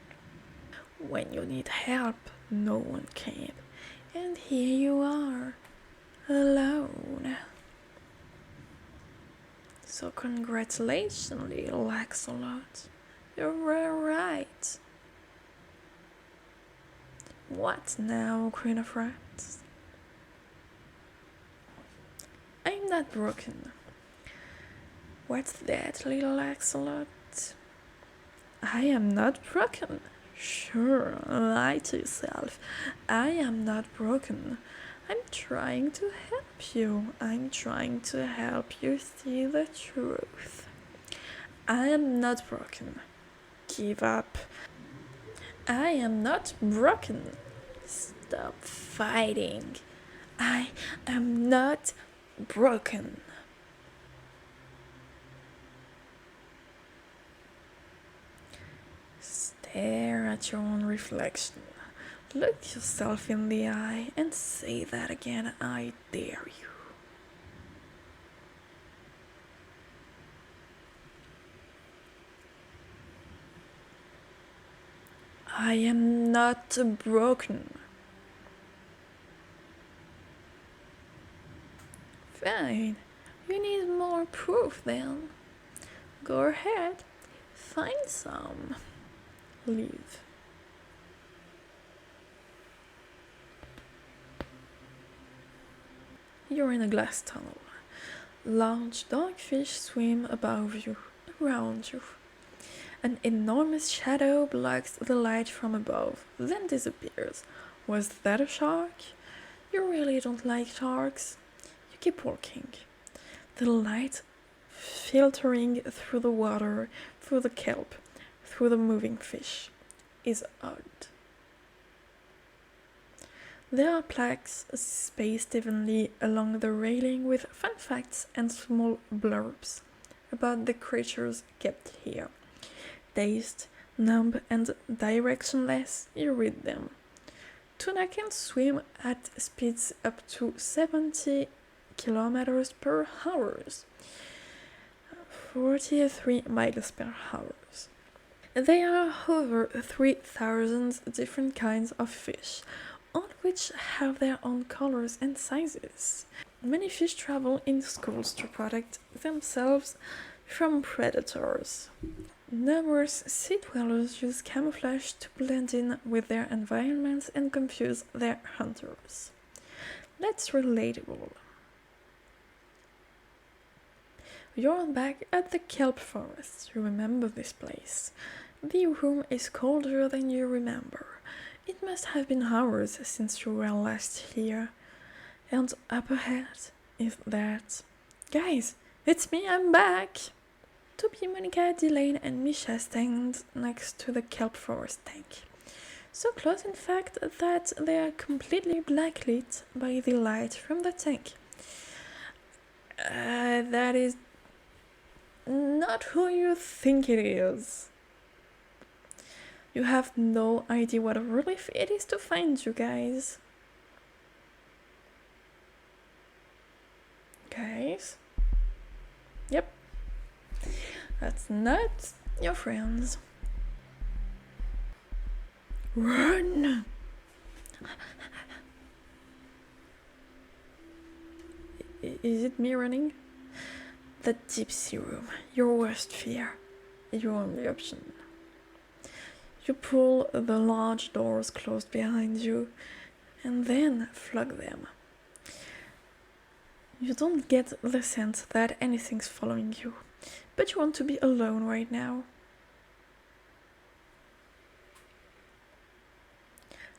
When you need help, no one came. And here you are, alone. So congratulations, little 𝕊𝖎𝖊𝖓. You were right. What now, Queen of Rats? I'm not broken. What's that, little 𝕊𝖎𝖊𝖓? I am not broken. Sure, lie to yourself. I am not broken. I'm trying to help you. I'm trying to help you see the truth. I am not broken. Give up. I am not broken. Stop fighting. I am not broken. Stare at your own reflection. Look yourself in the eye and say that again, I dare you. I am not broken. Fine, you need more proof then. Go ahead, find some. Leave. You're in a glass tunnel. Large dark fish swim above you, around you. An enormous shadow blocks the light from above, then disappears. Was that a shark? You really don't like sharks. You keep walking. The light filtering through the water, through the kelp, through the moving fish, is odd. There are plaques spaced evenly along the railing with fun facts and small blurbs about the creatures kept here. Dazed, numb, and directionless, you read them. Tuna can swim at speeds up to 70 kilometers per hour, 43 miles per hour. There are over 3,000 different kinds of fish, all which have their own colors and sizes. Many fish travel in schools to protect themselves from predators. Numerous sea dwellers use camouflage to blend in with their environments and confuse their hunters. That's relatable. You're back at the kelp forest. You remember this place. The room is colder than you remember. It must have been hours since you were last here. And up ahead is that. Guys, it's me, I'm back! 𝕮𝖆𝖕𝖙𝖊𝖐, Delane, and Misha stand next to the kelp forest tank. So close, in fact, that they are completely blacklit by the light from the tank. That is not who you think it is. You have no idea what a relief it is to find you guys. Guys? Yep, that's not your friends. Run! Is it me running? The deep sea room, your worst fear, your only option. You pull the large doors closed behind you and then flog them. You don't get the sense that anything's following you, but you want to be alone right now.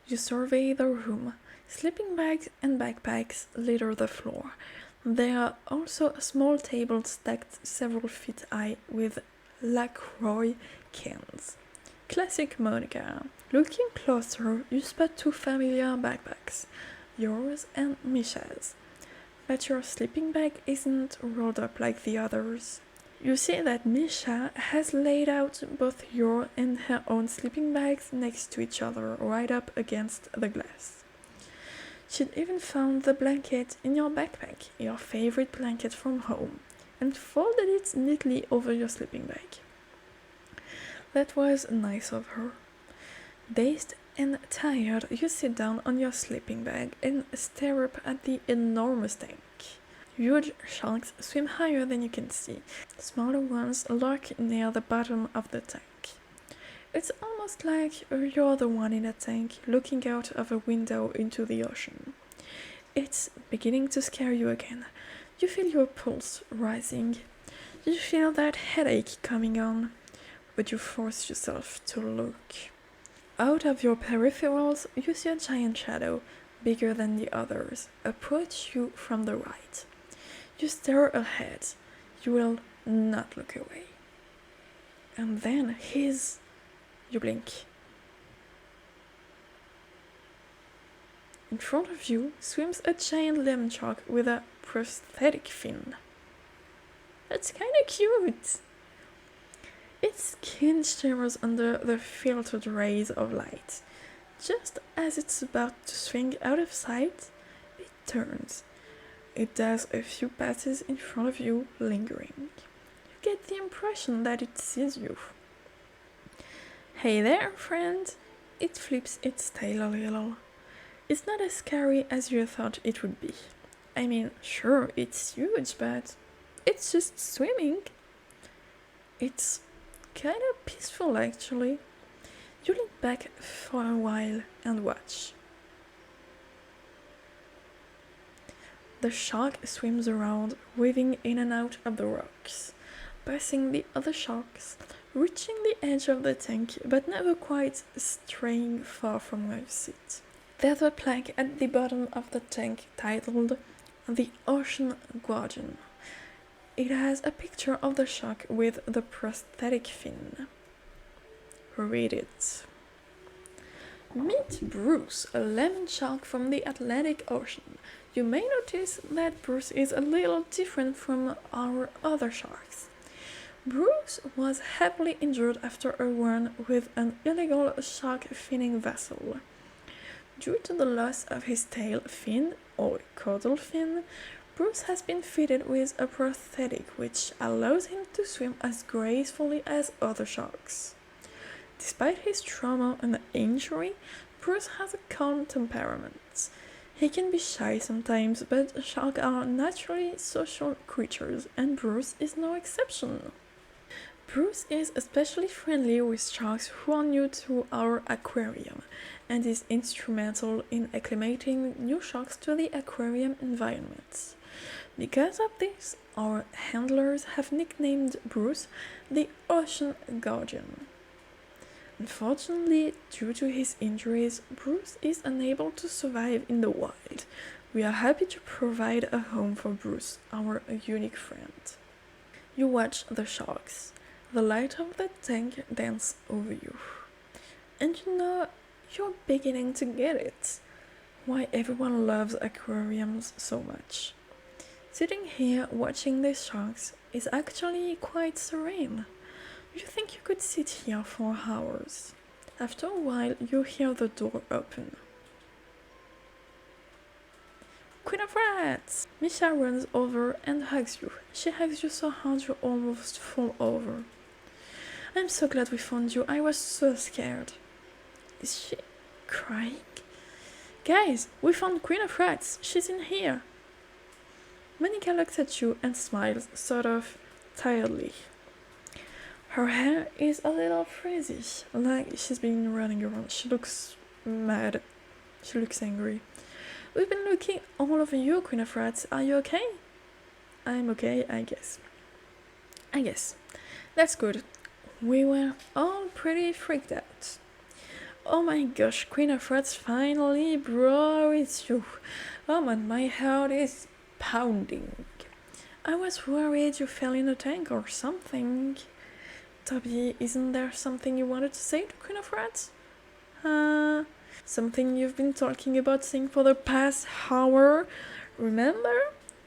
You survey the room. Sleeping bags and backpacks litter the floor. There are also a small table stacked several feet high with 𝕮𝖊𝖈 cans. Classic Monica. Looking closer, you spot two familiar backpacks, yours and Misha's. But your sleeping bag isn't rolled up like the others. You see that Misha has laid out both your and her own sleeping bags next to each other, right up against the glass. She'd even found the blanket in your backpack, your favorite blanket from home, and folded it neatly over your sleeping bag. That was nice of her. Dazed and tired, you sit down on your sleeping bag and stare up at the enormous tank. Huge sharks swim higher than you can see. Smaller ones lurk near the bottom of the tank. It's almost like you're the one in a tank looking out of a window into the ocean. It's beginning to scare you again. You feel your pulse rising. You feel that headache coming on, but you force yourself to look. Out of your peripherals, you see a giant shadow, bigger than the others, approach you from the right. You stare ahead. You will not look away. And then you blink. In front of you swims a giant lemon shark with a prosthetic fin. That's kinda cute! Its skin shimmers under the filtered rays of light. Just as it's about to swing out of sight, it turns. It does a few passes in front of you, lingering. You get the impression that it sees you. Hey there, friend! It flips its tail a little. It's not as scary as you thought it would be. I mean, sure, it's huge, but it's just swimming. It's kind of peaceful, actually. You lean back for a while and watch. The shark swims around, weaving in and out of the rocks, passing the other sharks, reaching the edge of the tank, but never quite straying far from where you sit. There's a plaque at the bottom of the tank titled "The Ocean Guardian." It has a picture of the shark with the prosthetic fin. Read it. Meet Bruce, a lemon shark from the Atlantic Ocean. You may notice that Bruce is a little different from our other sharks. Bruce was heavily injured after a run with an illegal shark finning vessel. Due to the loss of his tail fin, or caudal fin, Bruce has been fitted with a prosthetic which allows him to swim as gracefully as other sharks. Despite his trauma and injury, Bruce has a calm temperament. He can be shy sometimes, but sharks are naturally social creatures, and Bruce is no exception. Bruce is especially friendly with sharks who are new to our aquarium, and is instrumental in acclimating new sharks to the aquarium environment. Because of this, our handlers have nicknamed Bruce the Ocean Guardian. Unfortunately, due to his injuries, Bruce is unable to survive in the wild. We are happy to provide a home for Bruce, our unique friend. You watch the sharks. The light of the tank dance over you. And you know, you're beginning to get it. Why everyone loves aquariums so much. Sitting here watching the sharks is actually quite serene. You think you could sit here for hours. After a while, you hear the door open. Queen of Rats! Misha runs over and hugs you. She hugs you so hard you almost fall over. I'm so glad we found you. I was so scared. Is she crying? Guys, we found Queen of Rats. She's in here. Monica looks at you and smiles, sort of tiredly. Her hair is a little frizzy, like she's been running around. She looks mad. She looks angry. We've been looking all over you, Queen of Rats. Are you okay? I'm okay, I guess. That's good. We were all pretty freaked out. Oh my gosh, Queen of Rats, finally, bro, it's you. Oh man, my heart is pounding. I was worried you fell in a tank or something. Toby, isn't there something you wanted to say to Queen of Rats? Something you've been talking about saying for the past hour? Remember?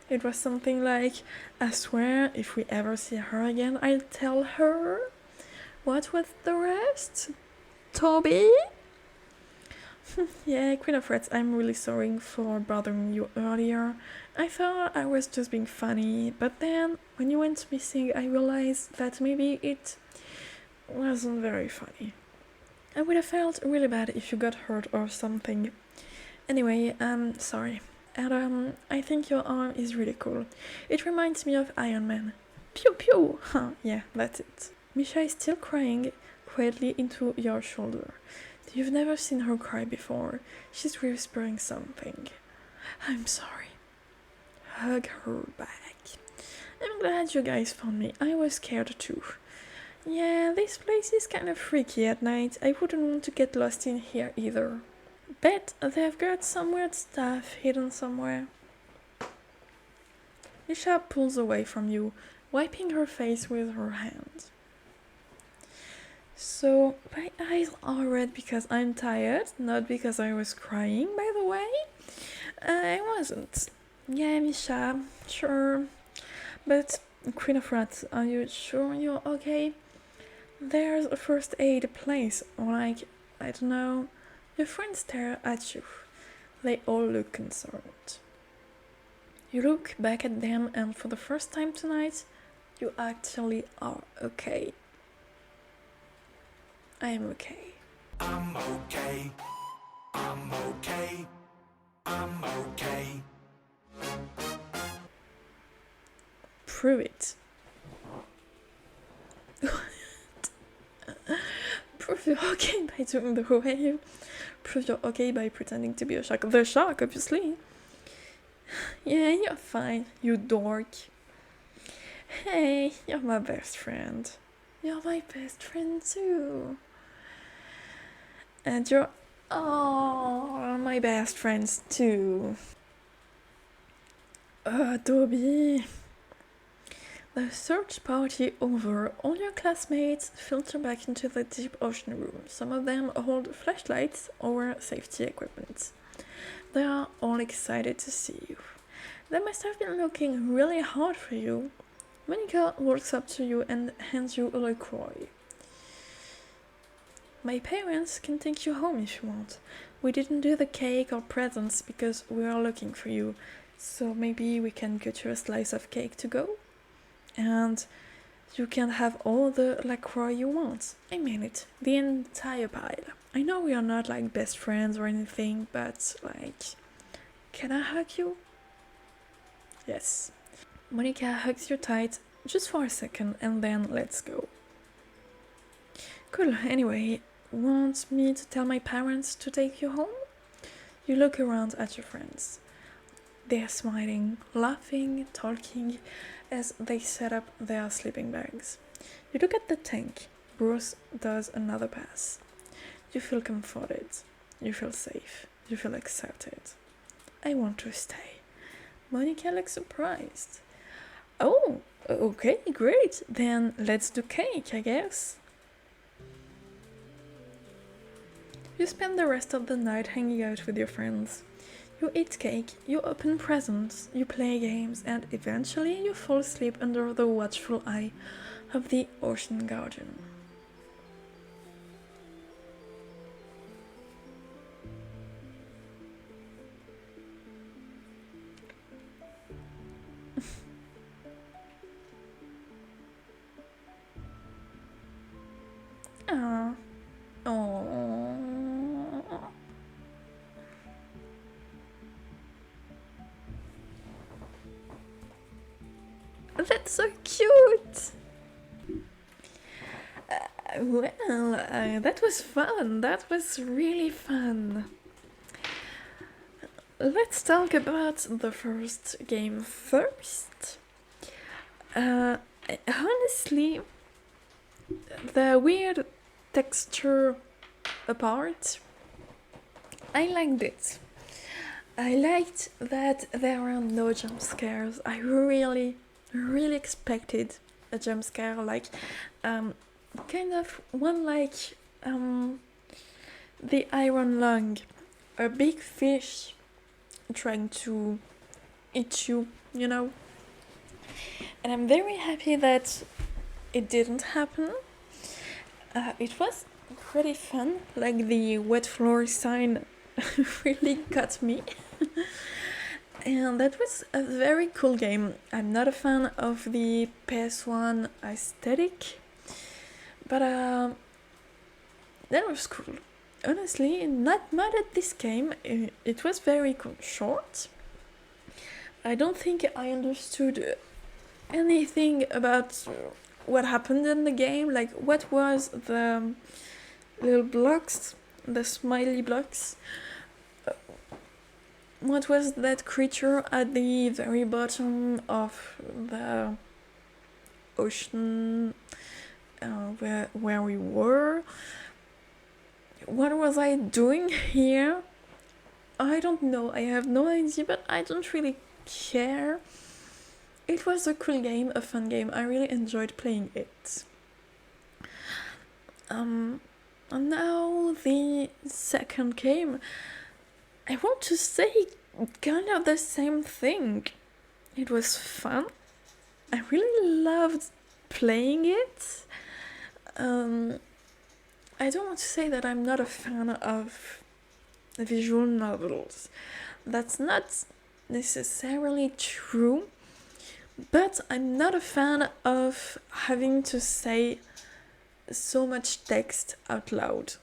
It was something like, I swear, if we ever see her again, I'll tell her. What was the rest? Toby? Yeah, Queen of Rats, I'm really sorry for bothering you earlier. I thought I was just being funny, but then, when you went missing, I realized that maybe it wasn't very funny. I would have felt really bad if you got hurt or something. Anyway, sorry. And I think your arm is really cool. It reminds me of Iron Man. Pew pew! Huh, yeah, that's it. Misha is still crying quietly into your shoulder. You've never seen her cry before. She's whispering something. I'm sorry. Hug her back. I'm glad you guys found me. I was scared too. Yeah, this place is kind of freaky at night. I wouldn't want to get lost in here either. Bet they've got some weird stuff hidden somewhere. Misha pulls away from you, wiping her face with her hand. So, my eyes are red because I'm tired, not because I was crying, by the way. I wasn't. Yeah, Misha, sure. But, Queen of Rats, are you sure you're okay? There's a first aid place, or like, I don't know. Your friends stare at you. They all look concerned. You look back at them, and for the first time tonight, you actually are okay. I am okay. I'm okay. I'm okay. I'm okay. Prove it. Prove you're okay by doing the wave. Prove you're okay by pretending to be a shark. The shark, obviously. Yeah, you're fine, you dork. Hey, you're my best friend. You're my best friend too. And you're all my best friends too. Toby. The search party over, all your classmates filter back into the deep ocean room. Some of them hold flashlights or safety equipment. They are all excited to see you. They must have been looking really hard for you. Monica walks up to you and hands you a 𝕬𝖆𝖈. My parents can take you home if you want. We didn't do the cake or presents because we are looking for you, so maybe we can get you a slice of cake to go? And you can have all the 𝕬𝖆𝖈 you want. I mean it, the entire pile. I know we are not like best friends or anything, but like, can I hug you? Yes. Monica hugs you tight, just for a second, and then let's go. Cool, anyway, want me to tell my parents to take you home? You look around at your friends. They're smiling, laughing, talking as they set up their sleeping bags. You look at the tank. Bruce does another pass. You feel comforted. You feel safe. You feel accepted. I want to stay. Monica looks surprised. Oh, okay, great. Then let's do cake, I guess. You spend the rest of the night hanging out with your friends. You eat cake, you open presents, you play games, and eventually you fall asleep under the watchful eye of the ocean guardian. that's so cute! That was fun. That was really fun. Let's talk about the first game first. Honestly, the weird texture apart, I liked it. I liked that there were no jump scares. I really expected a jump scare, like kind of one like the iron lung, a big fish trying to eat you, you know. And I'm very happy that it didn't happen. It was pretty fun, like the wet floor sign really got me. And that was a very cool game. I'm not a fan of the PS1 aesthetic, but that was cool. Honestly, not mad at this game. It was very short. I don't think I understood anything about what happened in the game, like what was the little blocks, the smiley blocks. What was that creature at the very bottom of the ocean where we were? What was I doing here? I don't know. I have no idea, but I don't really care. It was a cool game, a fun game. I really enjoyed playing it. And now the second game. I want to say kind of the same thing. It was fun. I really loved playing it. I don't want to say that I'm not a fan of visual novels. That's not necessarily true, but I'm not a fan of having to say so much text out loud.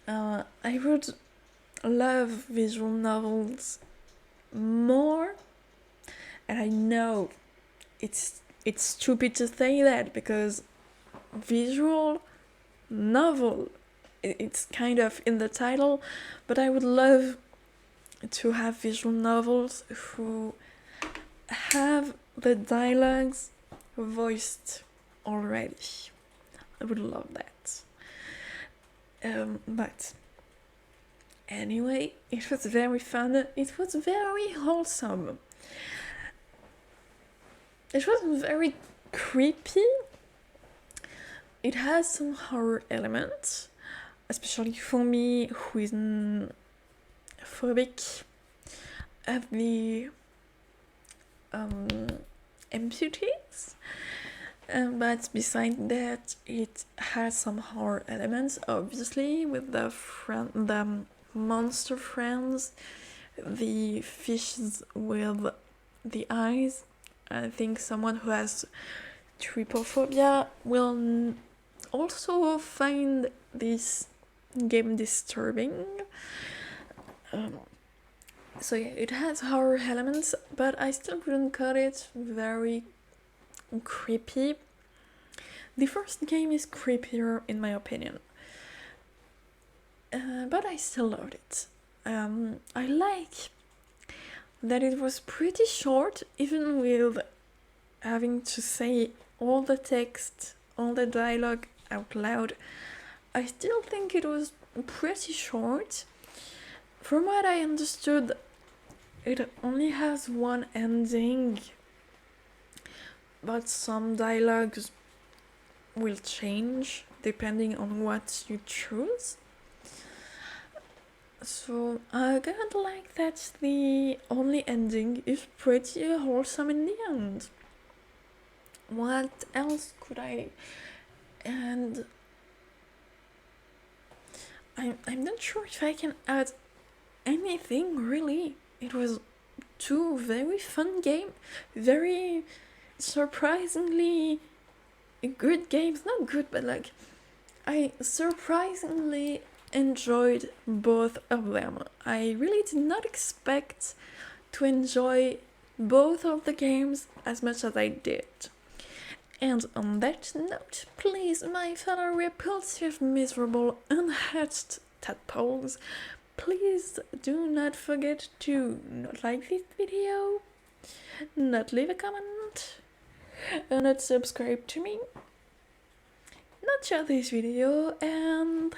I would love visual novels more, and I know it's stupid to say that because visual novel, it's kind of in the title, but I would love to have visual novels who have the dialogues voiced already. I would love that. But anyway, it was very fun. It was very wholesome. It was very creepy. It has some horror elements, especially for me, who is phobic of the amputees. But besides that, it has some horror elements, obviously, with the monster friends, the fishes with the eyes. I think someone who has trypophobia will also find this game disturbing. So yeah, it has horror elements, but I still wouldn't call it very creepy. The first game is creepier in my opinion, but I still loved it. I like that it was pretty short, even with having to say all the text, all the dialogue out loud. I still think it was pretty short. From what I understood, it only has one ending, but some dialogues will change depending on what you choose. So I kind of like that the only ending is pretty wholesome in the end. What else could I... And I'm not sure if I can add anything really. It was two very fun games, very surprisingly good games. Not good, but like I surprisingly enjoyed both of them. I really did not expect to enjoy both of the games as much as I did. And on that note, please, my fellow repulsive, miserable, unhatched tadpoles, please do not forget to not like this video, not leave a comment, not subscribe to me, not share this video, and